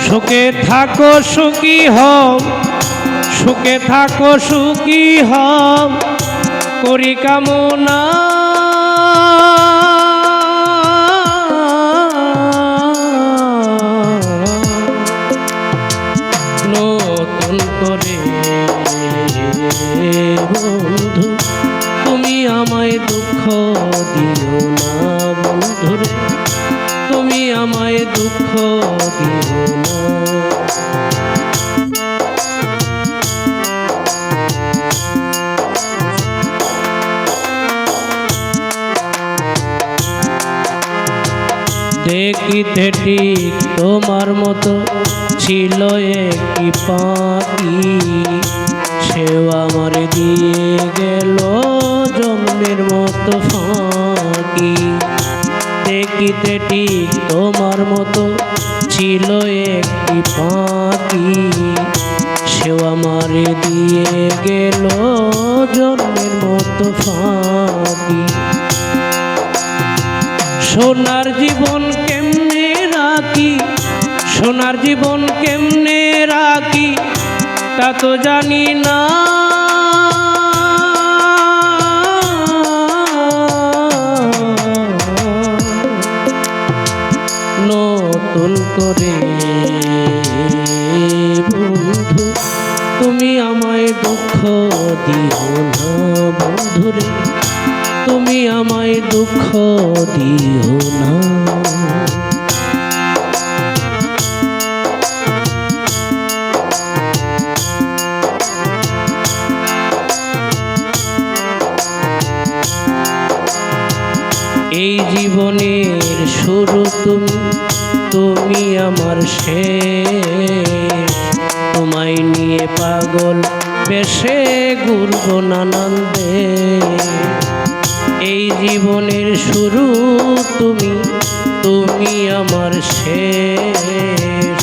সুখে থাকো সুখী হও, সুখে থাকো সুখী হও করি কামনা। নতুন করে বন্ধু তুমি আমায় দুঃখ দিও না বন্ধুরে, তুমি আমায় দুঃখ দিও না। দেখিতে ঠিক তোমার মতো ছিল একটি পাখি, সেও আমার দিয়ে গেল জন্মের মতো ফাঁকি। দেখিতে ঠিক তোমার মতো ছিল একটি পাখি, সেও আমার দিয়ে গেল জন্মের মতো ফাঁকি। সোনার জীবন কেমনে রাখি, সোনার জীবন কেমনে রাখি তা তো জানি না। নতুন করে বন্ধু তুমি আমায় দুঃখ দিও না বন্ধুরে, তুমি আমায় দুঃখ দিও না। এই জীবনের শুরু তুমি, তুমি আমার শেষ। তোমায় নিয়ে পাগল বেশে ঘুরবো নানান দেশ। এই জীবনের শুরু তুমি, তুমি আমার শেষ।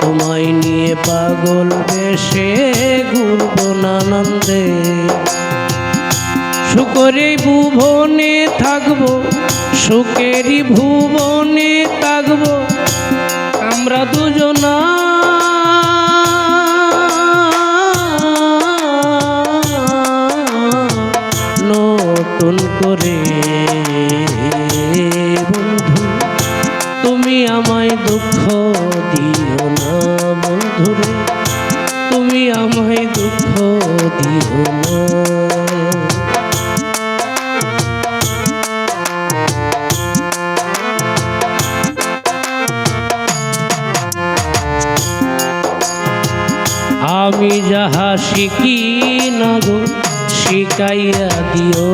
তোমায় নিয়ে পাগল বেশে ঘুরবো নানান দেশ। সুখেরই ভুবনে থাকবো, সুখেরই ভুবনে থাকবো আমরা দুজনা। নতুন করে বন্ধু তুমি আমায় দুঃখ দিও না বন্ধুরে, তুমি আমায় দুঃখ দিও না। আমি যাহা শিখি না গো শিখাইয়া দিও,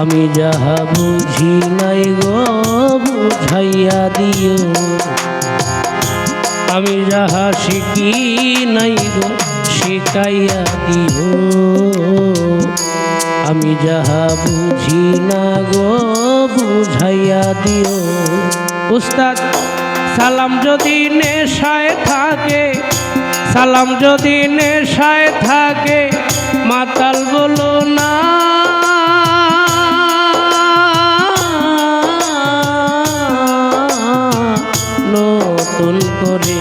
আমি যাহা বুঝি নাই গো বুঝাইয়া দিও। আমি যাহা শিখি নাই গো শিখাইয়া দিও, আমি যাহা বুঝি না গো বুঝাইয়া দিও। উস্তাদ সালাম যদি নেশায় থাকে, সালাম যদি নেশায় থাকে মাতাল বলো না। নতুন করে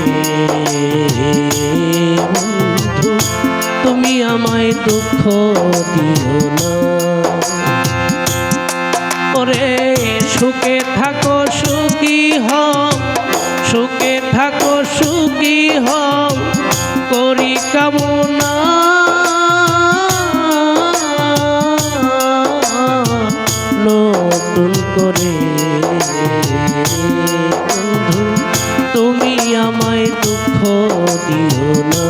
বন্ধু তুমি আমায় দুঃখ দিও না। ওরে সুখে থাকো সুখী হও, সুখে থাকো সুখী হও করি কামনা। নতুন করে বন্ধু তুমি আমায় দুঃখ দিও না।